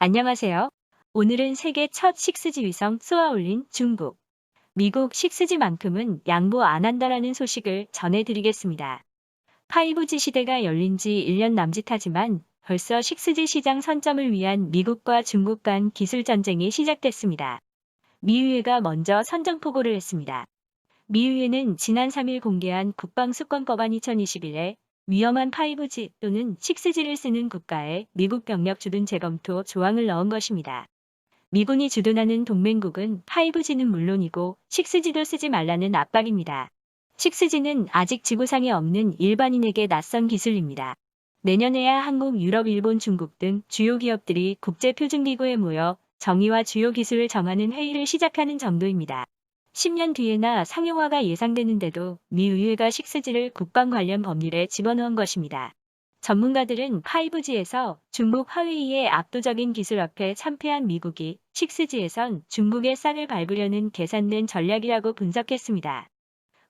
안녕하세요. 오늘은 세계 첫 6G 위성 쏘아올린 중국, 미국 6G만큼은 양보 안 한다라는 소식을 전해드리겠습니다. 5G 시대가 열린 지 1년 남짓하지만 벌써 6G 시장 선점을 위한 미국과 중국 간 기술 전쟁이 시작됐습니다. 미의회가 먼저 선정포고를 했습니다. 미의회는 지난 3일 공개한 국방수권법안 2021에 위험한 5G 또는 6G를 쓰는 국가에 미국 병력 주둔 재검토 조항을 넣은 것입니다. 미군이 주둔하는 동맹국은 5G는 물론이고 6G도 쓰지 말라는 압박입니다. 6G는 아직 지구상에 없는 일반인에게 낯선 기술입니다. 내년에야 한국, 유럽, 일본, 중국 등 주요 기업들이 국제표준기구에 모여 정의와 주요 기술을 정하는 회의를 시작하는 정도입니다. 10년 뒤에나 상용화가 예상되는데도 미 의회가 6G를 국방 관련 법률에 집어넣은 것입니다. 전문가들은 5G에서 중국 화웨이의 압도적인 기술 앞에 참패한 미국이 6G에선 중국의 싹을 밟으려는 계산된 전략이라고 분석했습니다.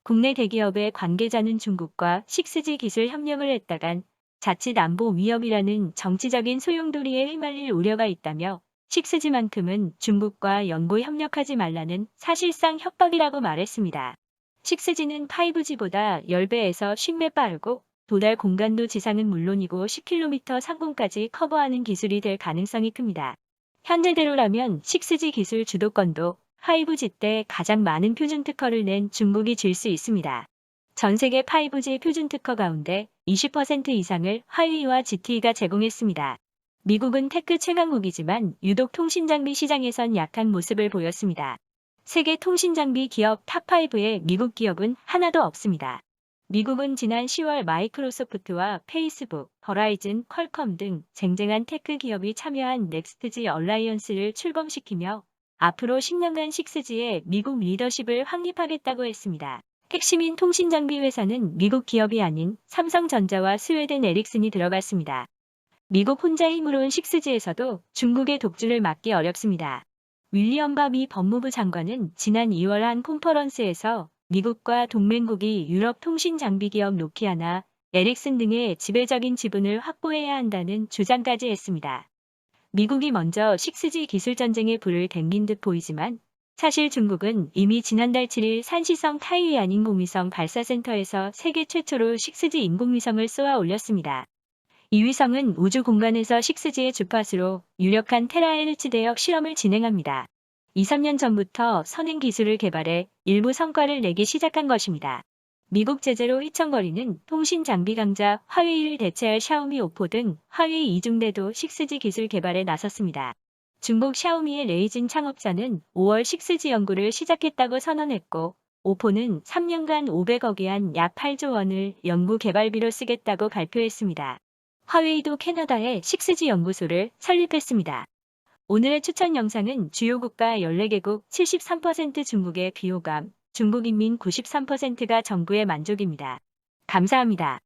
국내 대기업의 관계자는 중국과 6G 기술 협력을 했다간 자칫 안보 위협이라는 정치적인 소용돌이에 휘말릴 우려가 있다며 6G만큼은 중국과 연고 협력하지 말라는 사실상 협박이라고 말했습니다. 6G는 5G보다 10배에서 10배 빠르고 도달 공간도 지상은 물론이고 10km 상공까지 커버하는 기술이 될 가능성이 큽니다. 현재대로라면 6G 기술 주도권도 5G 때 가장 많은 표준 특허를 낸 중국이 질 수 있습니다. 전 세계 5G 표준 특허 가운데 20% 이상을 화웨이와 ZTE가 제공했습니다. 미국은 테크 최강국이지만 유독 통신장비 시장에선 약한 모습을 보였습니다. 세계 통신장비 기업 탑5에 미국 기업은 하나도 없습니다. 미국은 지난 10월 마이크로소프트와 페이스북, 버라이즌, 퀄컴 등 쟁쟁한 테크 기업이 참여한 넥스트지 얼라이언스를 출범시키며 앞으로 10년간 6G의 미국 리더십을 확립하겠다고 했습니다. 핵심인 통신장비 회사는 미국 기업이 아닌 삼성전자와 스웨덴 에릭슨이 들어갔습니다. 미국 혼자 힘으로는 6G에서도 중국의 독주를 막기 어렵습니다. 윌리엄 바 미 법무부 장관은 지난 2월 한 컨퍼런스에서 미국과 동맹국이 유럽 통신 장비 기업 노키아나 에릭슨 등의 지배적인 지분을 확보해야 한다는 주장까지 했습니다. 미국이 먼저 6G 기술 전쟁에 불을 댕긴 듯 보이지만 사실 중국은 이미 지난달 7일 산시성 타이완 인공위성 발사센터에서 세계 최초로 6G 인공위성을 쏘아 올렸습니다. 이 위성은 우주 공간에서 6G의 주파수로 유력한 테라헤르츠 대역 실험을 진행합니다. 2, 3년 전부터 선행 기술을 개발해 일부 성과를 내기 시작한 것입니다. 미국 제재로 휘청거리는 통신 장비 강자 화웨이를 대체할 샤오미 오포 등 화웨이 이중대도 6G 기술 개발에 나섰습니다. 중국 샤오미의 레이진 창업자는 5월 6G 연구를 시작했다고 선언했고 오포는 3년간 500억 위안 약 8조 원을 연구 개발비로 쓰겠다고 발표했습니다. 화웨이도 캐나다에 6G 연구소를 설립했습니다. 오늘의 추천 영상은 주요 국가 14개국 73% 중국의 비호감, 중국 인민 93%가 정부의 만족입니다. 감사합니다.